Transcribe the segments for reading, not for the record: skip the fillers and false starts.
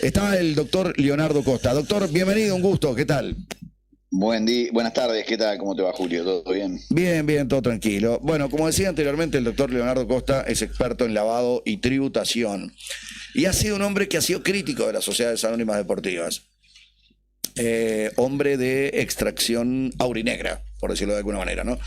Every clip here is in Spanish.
Está el doctor Leonardo Costa. Doctor, bienvenido, un gusto, ¿qué tal? Buen día, buenas tardes, ¿qué tal? ¿Cómo te va, Julio? ¿Todo bien? Bien, bien, todo tranquilo. Bueno, como decía anteriormente, el doctor Leonardo Costa es experto en lavado y tributación. Y ha sido un hombre que ha sido crítico de las sociedades anónimas deportivas. Hombre de extracción aurinegra, por decirlo de alguna manera, ¿no?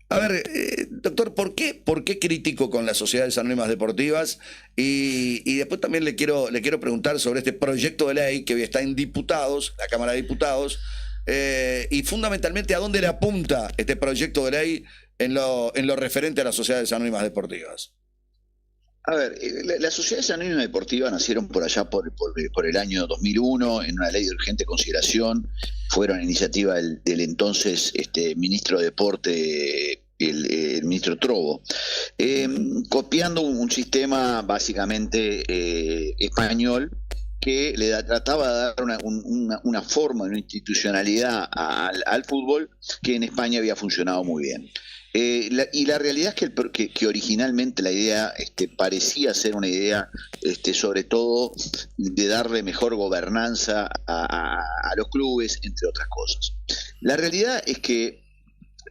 A ver, doctor, ¿por qué crítico con las sociedades anónimas deportivas? Y después también le quiero preguntar sobre este proyecto de ley que hoy está en diputados, la Cámara de Diputados, y fundamentalmente a dónde le apunta este proyecto de ley en lo referente a las sociedades anónimas deportivas. A ver, las sociedades anónimas deportivas nacieron por allá por el año 2001 en una ley de urgente consideración. Fueron iniciativa del entonces ministro de Deporte, el ministro Trovo, copiando un sistema básicamente español que trataba de dar una forma, una institucionalidad al fútbol que en España había funcionado muy bien. Y la realidad es que originalmente la idea parecía ser una idea sobre todo de darle mejor gobernanza a los clubes, entre otras cosas. La realidad es que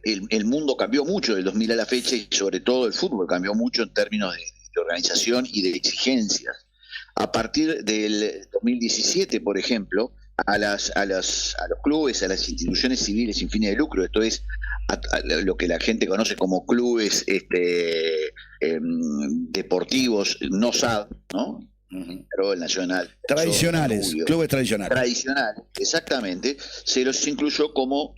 el mundo cambió mucho del 2000 a la fecha y sobre todo el fútbol cambió mucho en términos de organización y de exigencias. A partir del 2017, por ejemplo, a los clubes, a las instituciones civiles sin fines de lucro, esto es a lo que la gente conoce como clubes deportivos no SAD, ¿no? Pero el nacional. Tradicionales, clubes tradicionales. Tradicionales, exactamente. Se los incluyó como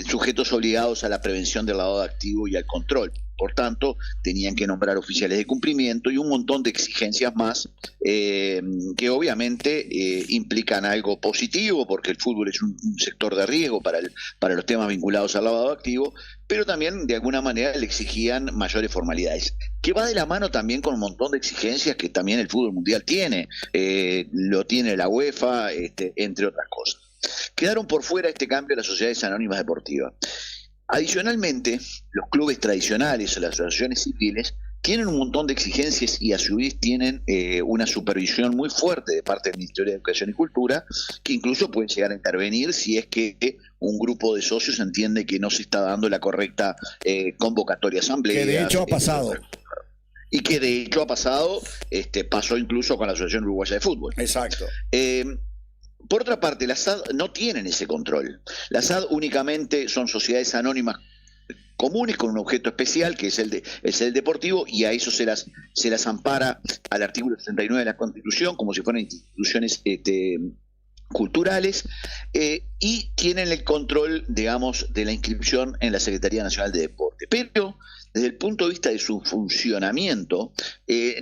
sujetos obligados a la prevención del lavado de activos y al control. Por tanto, tenían que nombrar oficiales de cumplimiento y un montón de exigencias más que obviamente implican algo positivo, porque el fútbol es un sector de riesgo para los temas vinculados al lavado de activos, pero también de alguna manera le exigían mayores formalidades, que va de la mano también con un montón de exigencias que también el fútbol mundial tiene, lo tiene la UEFA, entre otras cosas. Quedaron por fuera este cambio las sociedades anónimas deportivas. Adicionalmente, los clubes tradicionales o las asociaciones civiles tienen un montón de exigencias y a su vez tienen una supervisión muy fuerte de parte del Ministerio de Educación y Cultura, que incluso pueden llegar a intervenir si es que un grupo de socios entiende que no se está dando la correcta convocatoria a asamblea. Que de hecho ha pasado. Y que de hecho ha pasado, pasó incluso con la Asociación Uruguaya de Fútbol. Exacto. Por otra parte, las SAD no tienen ese control. Las SAD únicamente son sociedades anónimas comunes con un objeto especial, que es el deportivo, y a eso se las ampara al artículo 69 de la Constitución, como si fueran instituciones culturales, y tienen el control, digamos, de la inscripción en la Secretaría Nacional de Deporte. Pero desde el punto de vista de su funcionamiento,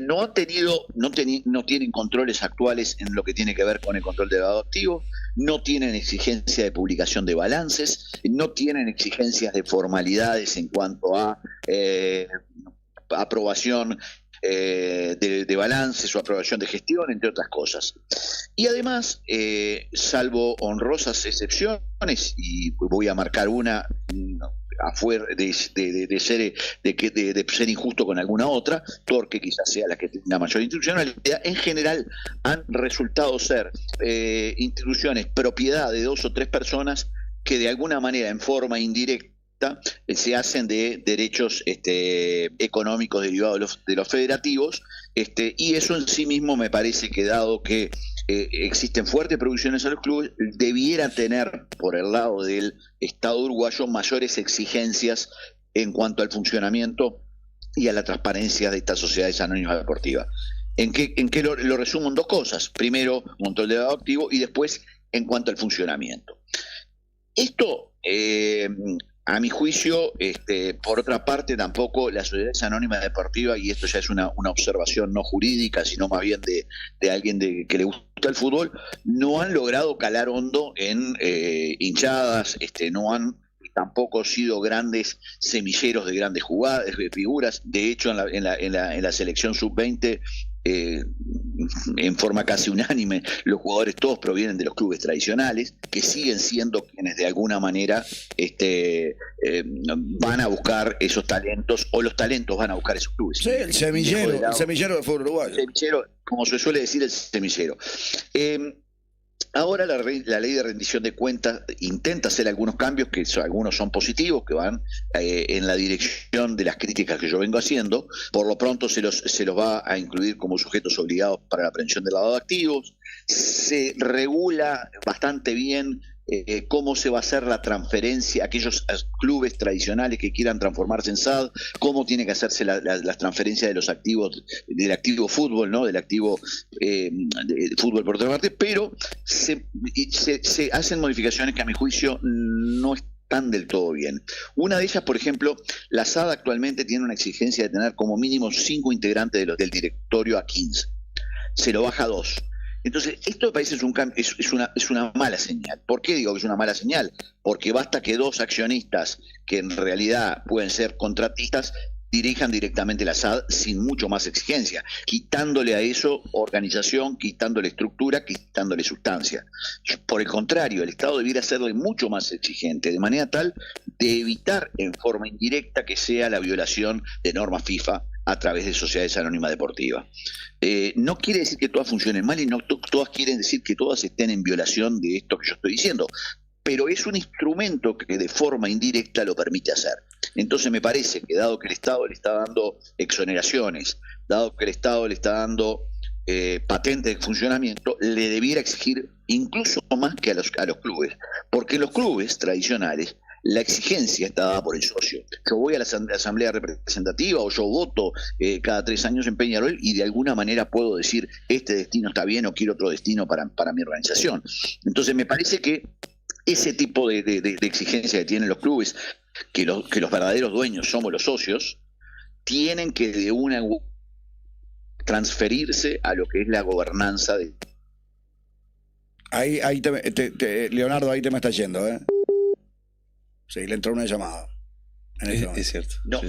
no tienen controles actuales en lo que tiene que ver con el control de lavado de activos, no tienen exigencia de publicación de balances, no tienen exigencias de formalidades en cuanto a aprobación de balances o aprobación de gestión, entre otras cosas. Y además, salvo honrosas excepciones, y voy a marcar una afuera de ser injusto con alguna otra, porque quizás sea la que tenga mayor institucionalidad, en general han resultado ser instituciones propiedad de 2 o 3 personas que de alguna manera, en forma indirecta, se hacen de derechos económicos derivados de los federativos, y eso en sí mismo me parece que, dado que existen fuertes prohibiciones a los clubes, debiera tener por el lado del Estado uruguayo mayores exigencias en cuanto al funcionamiento y a la transparencia de estas sociedades anónimas deportivas. ¿En qué lo resumo en 2 cosas? Primero, control de lavado de activo, y después en cuanto al funcionamiento. Esto, a mi juicio, por otra parte, tampoco las sociedades anónimas deportivas, y esto ya es una observación no jurídica, sino más bien de alguien que le gusta el fútbol, no han logrado calar hondo en hinchadas, no han tampoco sido grandes semilleros de grandes jugadas, de figuras. De hecho, en la selección sub-20 en forma casi unánime, los jugadores todos provienen de los clubes tradicionales, que siguen siendo quienes de alguna manera van a buscar esos talentos, o los talentos van a buscar esos clubes. Sí, el semillero del fútbol uruguayo. El semillero, como se suele decir, el semillero. Ahora la ley de rendición de cuentas intenta hacer algunos cambios, que algunos son positivos, que van en la dirección de las críticas que yo vengo haciendo. Por lo pronto se los va a incluir como sujetos obligados para la prevención del lavado de activos. Se regula bastante bien cómo se va a hacer la transferencia, aquellos clubes tradicionales que quieran transformarse en SAD, cómo tiene que hacerse las transferencias de los activos, del activo fútbol, ¿no? Del activo de fútbol por otra parte, pero se hacen modificaciones que a mi juicio no están del todo bien. Una de ellas, por ejemplo, la SAD actualmente tiene una exigencia de tener como mínimo 5 integrantes del directorio a 15. Se lo baja a 2. Entonces, esto me parece es una mala señal. ¿Por qué digo que es una mala señal? Porque basta que 2 accionistas, que en realidad pueden ser contratistas, dirijan directamente la SAD sin mucho más exigencia, quitándole a eso organización, quitándole estructura, quitándole sustancia. Por el contrario, el Estado debiera serle mucho más exigente, de manera tal de evitar en forma indirecta que sea la violación de normas FIFA a través de sociedades anónimas deportivas. No quiere decir que todas funcionen mal y no todas quieren decir que todas estén en violación de esto que yo estoy diciendo, pero es un instrumento que de forma indirecta lo permite hacer. Entonces me parece que dado que el Estado le está dando exoneraciones, dado que el Estado le está dando patentes de funcionamiento, le debiera exigir incluso más que a los clubes, porque los clubes tradicionales la exigencia está dada por el socio. Yo voy a la asamblea representativa o yo voto cada 3 años en Peñarol y de alguna manera puedo decir este destino está bien o quiero otro destino para mi organización. Entonces me parece que ese tipo de exigencia que tienen los clubes, que los verdaderos dueños somos los socios, tienen que de una transferirse a lo que es la gobernanza de... Ahí Leonardo, ahí te me está yendo, ¿eh? Sí, le entró una llamada. Es cierto. No.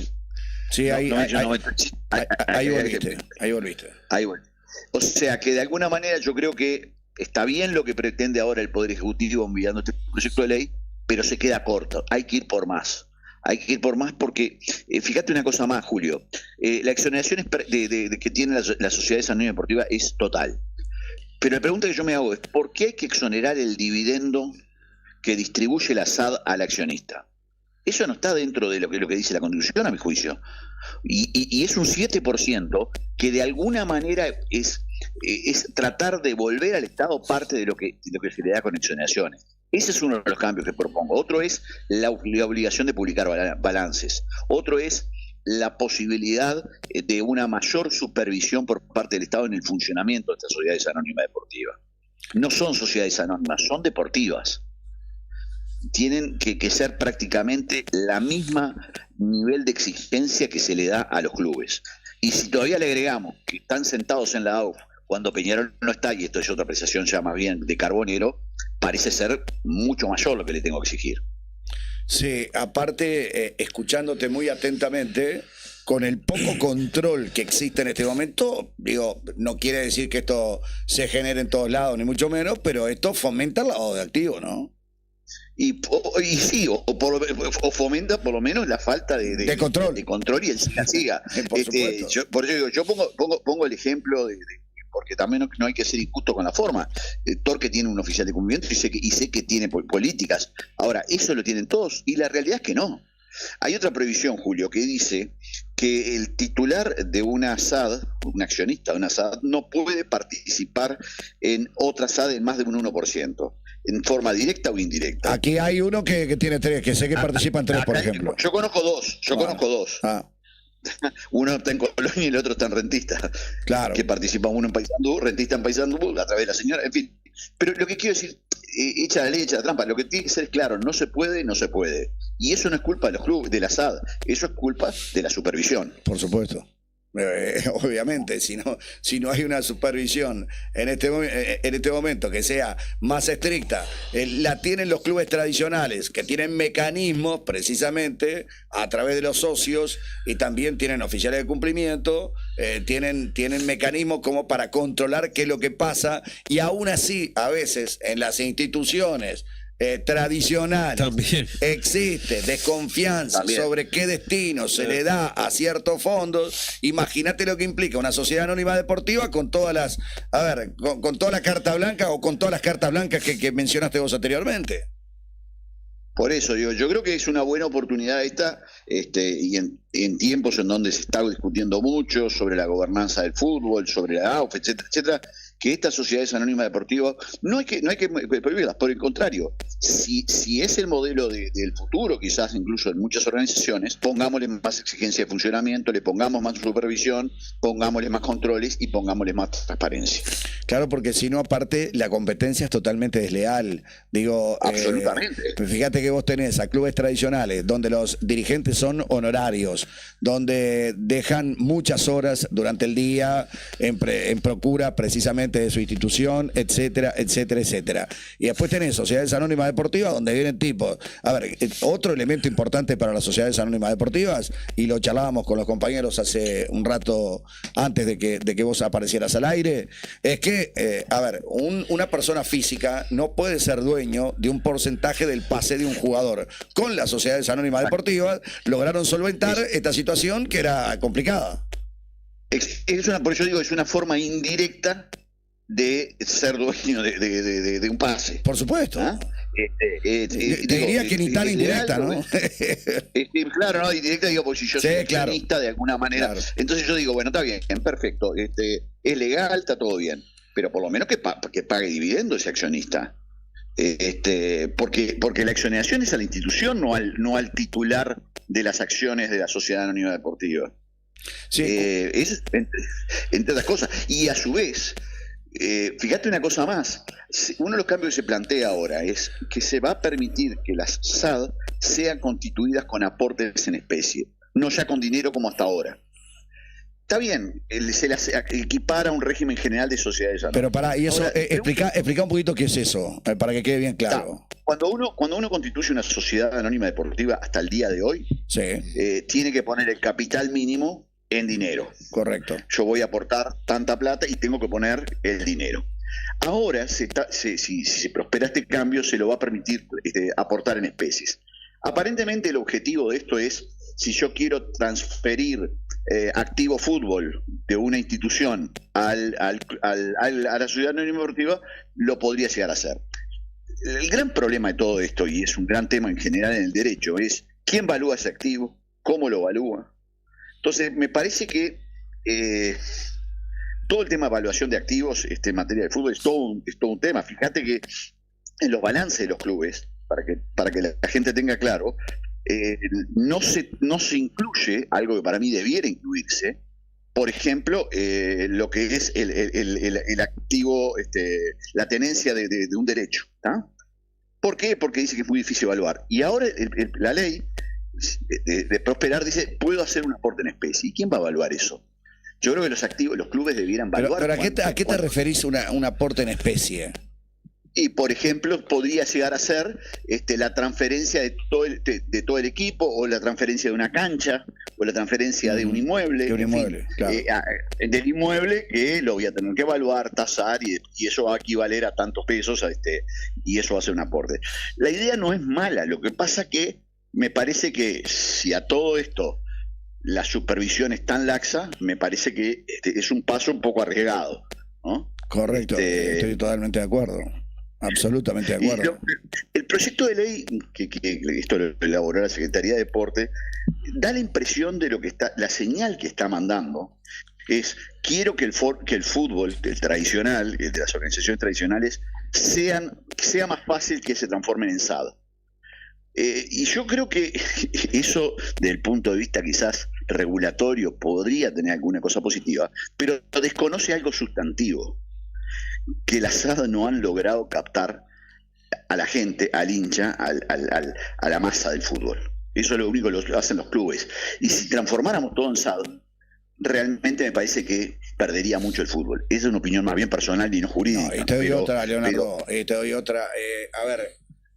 Sí, ahí volviste. Ahí volviste. Ahí volví. O sea que de alguna manera yo creo que está bien lo que pretende ahora el Poder Ejecutivo enviando este proyecto de ley, pero se queda corto. Hay que ir por más. Hay que ir por más porque, fíjate una cosa más, Julio, la exoneración que tienen las sociedades anónimas deportivas es total. Pero la pregunta que yo me hago es, ¿por qué hay que exonerar el dividendo que distribuye la SAD al accionista? Eso no está dentro de lo que dice la Constitución, a mi juicio. Y es un 7% que de alguna manera es tratar de devolver al Estado parte de lo que se le da con exoneraciones. Ese es uno de los cambios que propongo. Otro es la obligación de publicar balances. Otro es la posibilidad de una mayor supervisión por parte del Estado en el funcionamiento de estas sociedades anónimas deportivas. No son sociedades anónimas, son deportivas. Tienen que ser prácticamente la misma nivel de exigencia que se le da a los clubes. Y si todavía le agregamos que están sentados en la AUF cuando Peñarol no está, y esto es otra apreciación ya más bien de Carbonero, parece ser mucho mayor lo que le tengo que exigir. Sí, aparte, escuchándote muy atentamente, con el poco control que existe en este momento, digo, no quiere decir que esto se genere en todos lados, ni mucho menos, pero esto fomenta el lavado de activos, ¿no? Y sí, o fomenta por lo menos la falta de control y el siga. Por supuesto. Yo pongo el ejemplo porque también no hay que ser injusto con la forma. Torque tiene un oficial de cumplimiento y sé que tiene políticas. Ahora, eso lo tienen todos y la realidad es que no. Hay otra previsión, Julio, que dice que el titular de una SAD, un accionista de una SAD, no puede participar en otra SAD en más de un 1%, en forma directa o indirecta. Aquí hay uno que tiene 3, que sé que participan 3, por ejemplo. Yo conozco dos. Uno está en Colonia y el otro está en Rentista. Claro. Que participa uno en Paysandú, Rentista en Paysandú, a través de la señora, en fin. Pero lo que quiero decir, echa la ley, echa la trampa, lo que tiene que ser claro, no se puede. Y eso no es culpa de los clubes, de la SAD, eso es culpa de la supervisión. Por supuesto. Obviamente, si no hay una supervisión en este momento que sea más estricta, la tienen los clubes tradicionales, que tienen mecanismos precisamente a través de los socios y también tienen oficiales de cumplimiento, tienen mecanismos como para controlar qué es lo que pasa, y aún así, a veces en las instituciones tradicional, también existe desconfianza sobre qué destino se le da a ciertos fondos. Imagínate lo que implica una sociedad anónima deportiva con todas las, con toda la carta blanca o con todas las cartas blancas que mencionaste vos anteriormente. Por eso digo, yo creo que es una buena oportunidad esta, y en tiempos en donde se está discutiendo mucho sobre la gobernanza del fútbol, sobre la AUF, etcétera, etcétera, que estas sociedades anónimas deportivas no hay que prohibirlas, por el contrario, si es el modelo del futuro, quizás incluso en muchas organizaciones, pongámosle más exigencia de funcionamiento, le pongamos más supervisión, pongámosle más controles y pongámosle más transparencia. Claro, porque si no, aparte, la competencia es totalmente desleal. Digo, absolutamente. Fíjate que vos tenés a clubes tradicionales donde los dirigentes son honorarios, donde dejan muchas horas durante el día en procura precisamente de su institución, etcétera, etcétera, etcétera. Y después tenés sociedades anónimas deportivas donde vienen tipos. A ver, otro elemento importante para las sociedades anónimas deportivas, y lo charlábamos con los compañeros hace un rato antes de que vos aparecieras al aire, es que, una persona física no puede ser dueño de un porcentaje del pase de un jugador. Con las sociedades anónimas deportivas lograron solventar esta situación que era complicada. Por eso digo, es una forma indirecta de ser dueño de un pase. Por supuesto. ¿Ah? Te diría que ni tan indirecta, ¿no? Claro, no, indirecta digo, porque si yo soy accionista de alguna manera. Claro. Entonces yo digo, bueno, está bien, perfecto. Es legal, está todo bien. Pero por lo menos que pague dividendo ese accionista. Porque la exoneración es a la institución, no al titular de las acciones de la sociedad anónima deportiva. Sí. Entre otras cosas. Y a su vez, fíjate una cosa más, uno de los cambios que se plantea ahora es que se va a permitir que las SAD sean constituidas con aportes en especie, no ya con dinero como hasta ahora. Está bien, se las equipara a un régimen general de sociedades anónimas. Pero pará, y eso, explica un poquito qué es eso, para que quede bien claro. Cuando uno constituye una sociedad anónima deportiva hasta el día de hoy, tiene que poner el capital mínimo en dinero. Correcto. Yo voy a aportar tanta plata y tengo que poner el dinero. Ahora, si se prospera este cambio, se lo va a permitir aportar en especies. Aparentemente el objetivo de esto es, si yo quiero transferir activo fútbol de una institución a la sociedad anónima deportiva, lo podría llegar a hacer. El gran problema de todo esto, y es un gran tema en general en el derecho, es quién evalúa ese activo, cómo lo evalúa. Entonces, me parece que todo el tema de evaluación de activos en materia de fútbol es todo un tema. Fíjate que en los balances de los clubes, para que la gente tenga claro, no se incluye algo que para mí debiera incluirse, por ejemplo, lo que es el activo, la tenencia de un derecho. ¿Tá? ¿Por qué? Porque dice que es muy difícil evaluar. Y ahora la ley de prosperar dice, puedo hacer un aporte en especie. ¿Y quién va a evaluar eso? Yo creo que los clubes debieran evaluar. Pero ¿a qué te referís un aporte en especie? Y, por ejemplo, podría llegar a ser la transferencia de todo el equipo, o la transferencia de una cancha, o la transferencia de un inmueble. De un inmueble, claro. Del inmueble, que lo voy a tener que evaluar, tasar, y eso va a equivaler a tantos pesos, y eso va a ser un aporte. La idea no es mala, lo que pasa que me parece que si a todo esto la supervisión es tan laxa, me parece que es un paso un poco arriesgado, ¿no? Correcto, estoy totalmente de acuerdo. Absolutamente de acuerdo. El proyecto de ley que esto lo elaboró la Secretaría de Deporte da la impresión de lo que está, la señal que está mandando es: quiero que el fútbol, el tradicional, el de las organizaciones tradicionales, sea más fácil que se transformen en SAD. Y yo creo que eso, desde el punto de vista quizás regulatorio, podría tener alguna cosa positiva, pero desconoce algo sustantivo, que las SAD no han logrado captar a la gente, al hincha, a la masa del fútbol. Eso es lo único que lo hacen los clubes. Y si transformáramos todo en SAD, realmente me parece que perdería mucho el fútbol. Esa es una opinión más bien personal y no jurídica. No, y te doy otra, Leonardo, y te doy otra. A ver,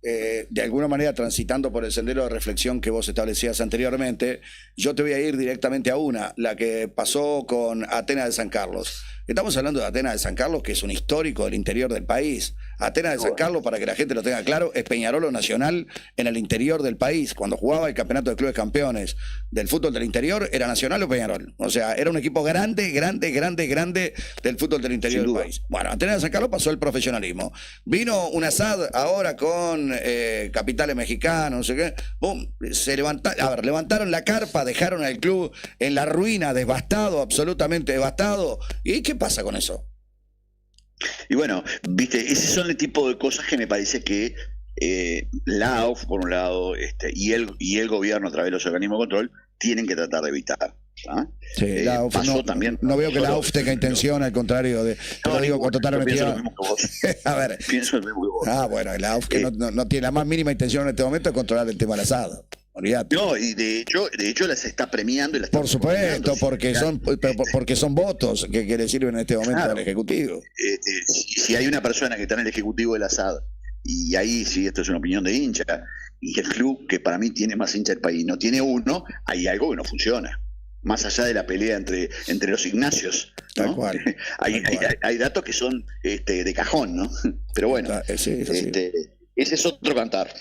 de alguna manera transitando por el sendero de reflexión que vos establecías anteriormente, yo te voy a ir directamente a una, la que pasó con Atenas de San Carlos. Estamos hablando de Atenas de San Carlos, que es un histórico del interior del país. Atenas de San Carlos, para que la gente lo tenga claro, es Peñarol Nacional en el interior del país. Cuando jugaba el campeonato de clubes campeones del fútbol del interior, ¿era Nacional o Peñarol? O sea, era un equipo grande del fútbol del interior del país. Bueno, Atenas de San Carlos pasó el profesionalismo. Vino un Asad ahora con capitales mexicanos, no sé qué. Boom, levantaron la carpa, dejaron al club en la ruina, devastado, absolutamente devastado. ¿Y qué pasa con eso? Y bueno, viste, ese son el tipo de cosas que me parece que la AUF, por un lado, y el gobierno a través de los organismos de control tienen que tratar de evitar. ¿Ah? Sí, la AUF no veo que la AUF tenga intención, al contrario, lo digo con total honestidad. A ver, pienso lo mismo que vos. Bueno, la AUF que no tiene la más mínima intención en este momento de controlar el tema del asado. Olvidate. No, y de hecho las está premiando y las está por supuesto, porque son votos que le sirven en este momento al Ejecutivo. Si hay una persona que está en el Ejecutivo del Asad, y ahí sí, esto es una opinión de hincha, y el club que para mí tiene más hincha del país no tiene uno, hay algo que no funciona. Más allá de la pelea entre los Ignacios, ¿no? Tal cual. Hay datos que son de cajón, ¿no? Pero bueno, sí. Ese es otro cantar.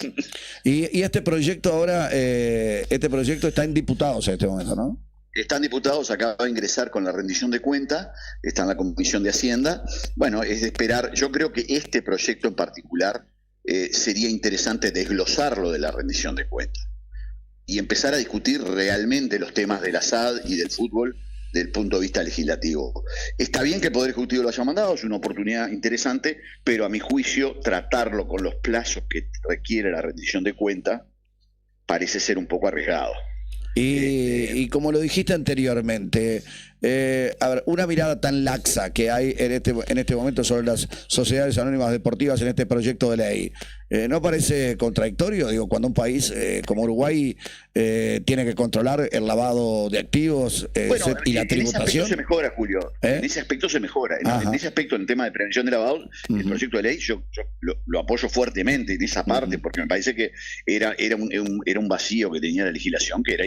Y este proyecto ahora, está en diputados en este momento, ¿no? Están diputados, acaba de ingresar con la rendición de cuenta, está en la Comisión de Hacienda. Bueno, es de esperar. Yo creo que este proyecto en particular sería interesante desglosarlo de la rendición de cuenta y empezar a discutir realmente los temas del ASAD y del fútbol desde el punto de vista legislativo. Está bien que el Poder Ejecutivo lo haya mandado, es una oportunidad interesante, pero a mi juicio tratarlo con los plazos que requiere la rendición de cuenta parece ser un poco arriesgado. Y como lo dijiste anteriormente, a ver, una mirada tan laxa que hay en este momento sobre las sociedades anónimas deportivas en este proyecto de ley, ¿no parece contradictorio? Digo, cuando un país como Uruguay tiene que controlar el lavado de activos y la tributación. En ese aspecto se mejora, Julio. En ese aspecto se mejora. En ese aspecto, en el tema de prevención de lavado, el proyecto de ley yo lo apoyo fuertemente en esa parte, porque me parece que era un vacío que tenía la legislación que era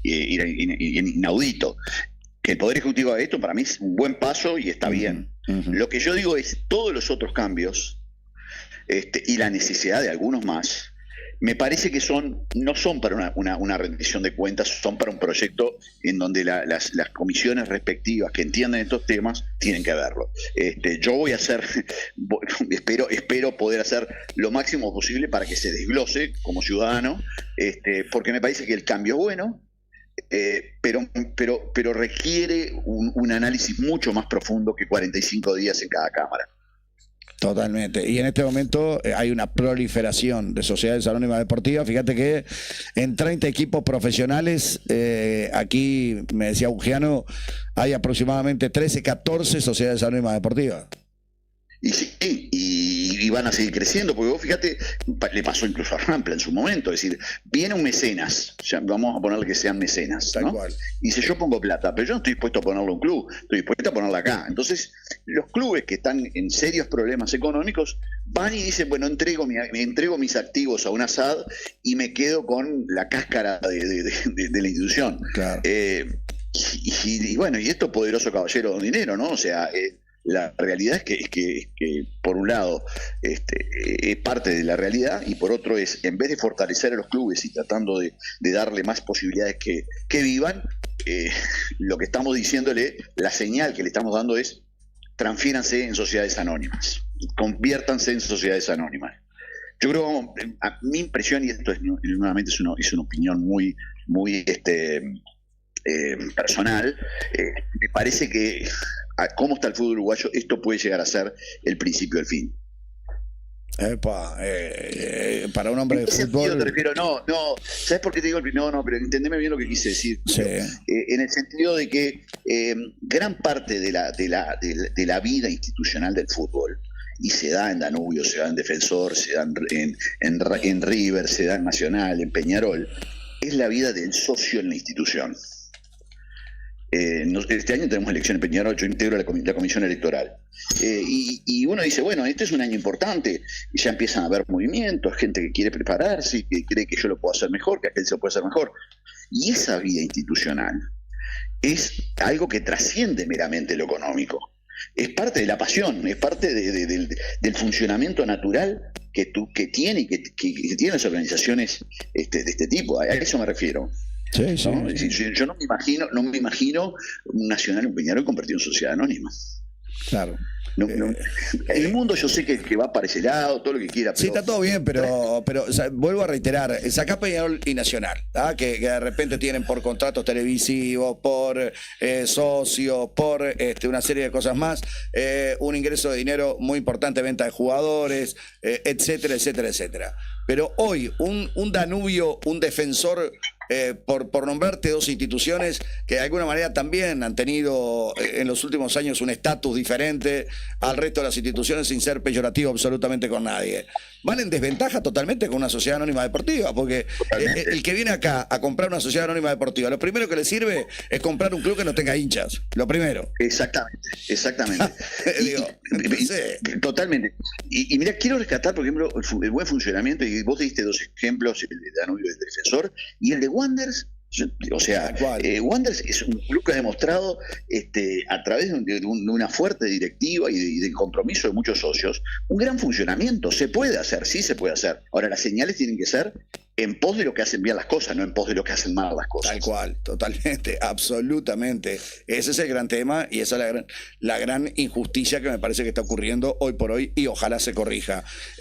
inaudito. Que el Poder Ejecutivo haga esto para mí es un buen paso y está bien. Lo que yo digo es todos los otros cambios y la necesidad de algunos más, me parece que no son para una rendición de cuentas, son para un proyecto en donde las comisiones respectivas que entiendan estos temas tienen que verlo. Yo voy a hacer, espero poder hacer lo máximo posible para que se desglose como ciudadano, porque me parece que el cambio es bueno. Pero requiere un análisis mucho más profundo que 45 días en cada cámara. Totalmente. Y en este momento hay una proliferación de sociedades anónimas deportivas. Fíjate que en 30 equipos profesionales, aquí me decía Bugiano, hay aproximadamente 13, 14 sociedades anónimas deportivas. Y sí, y van a seguir creciendo, porque vos fíjate, le pasó incluso a Rampla en su momento, es decir, viene un mecenas, ya vamos a ponerle que sean mecenas, ¿no? Y dice, yo pongo plata, pero yo no estoy dispuesto a ponerlo en un club, estoy dispuesto a ponerla acá. Entonces, los clubes que están en serios problemas económicos van y dicen, bueno, entrego mis activos a un ASAD y me quedo con la cáscara de la institución. Claro. Y bueno, y esto poderoso caballero don dinero, ¿no? O sea, la realidad es que por un lado es parte de la realidad y por otro es, en vez de fortalecer a los clubes y tratando de darle más posibilidades que vivan, lo que estamos diciéndole, la señal que le estamos dando es transfiéranse en sociedades anónimas, conviértanse en sociedades anónimas. Yo creo, a mi impresión, y esto nuevamente es una opinión muy personal, me parece que cómo está el fútbol uruguayo, esto puede llegar a ser el principio del fin. Para un hombre de fútbol. Te refiero, no, ¿sabes por qué te digo? No, pero entendeme bien lo que quise decir. Sí. En el sentido de que gran parte de la vida institucional del fútbol, y se da en Danubio, se da en Defensor, se da en River, se da en Nacional, en Peñarol, es la vida del socio en la institución. Este año tenemos elecciones en Peñarol, yo integro la comisión electoral. Y uno dice, bueno, este es un año importante, y ya empiezan a haber movimientos, gente que quiere prepararse, y que cree que yo lo puedo hacer mejor, que aquel se lo puede hacer mejor. Y esa vida institucional es algo que trasciende meramente lo económico. Es parte de la pasión, es parte del funcionamiento natural que tienen las organizaciones de este tipo. A eso me refiero. Sí, sí, ¿No? sí. Yo no me imagino un Nacional, un Peñarol convertido en sociedad anónima. Claro. El mundo yo sé que va para ese lado, todo lo que quiera. Sí, está todo bien, pero o sea, vuelvo a reiterar, sacá Peñarol y Nacional, que de repente tienen por contratos televisivos, por socios, por una serie de cosas más, un ingreso de dinero muy importante, venta de jugadores, etcétera, etcétera, etcétera. Pero hoy, un Danubio, un Defensor, por nombrarte dos instituciones que de alguna manera también han tenido en los últimos años un estatus diferente al resto de las instituciones sin ser peyorativo absolutamente con nadie. Van en desventaja totalmente con una sociedad anónima deportiva, porque el que viene acá a comprar una sociedad anónima deportiva, lo primero que le sirve es comprar un club que no tenga hinchas, lo primero. Exactamente. Entonces, Totalmente. Y mira, quiero rescatar, por ejemplo, el buen funcionamiento, y vos diste dos ejemplos, el de Danubio y el Defensor, y el de Wanderers. Wanderers es un club que ha demostrado a través de una fuerte directiva y de compromiso de muchos socios un gran funcionamiento. Se puede hacer, sí se puede hacer. Ahora, las señales tienen que ser en pos de lo que hacen bien las cosas, no en pos de lo que hacen mal las cosas. Tal cual, totalmente, absolutamente. Ese es el gran tema y esa es la gran injusticia que me parece que está ocurriendo hoy por hoy y ojalá se corrija.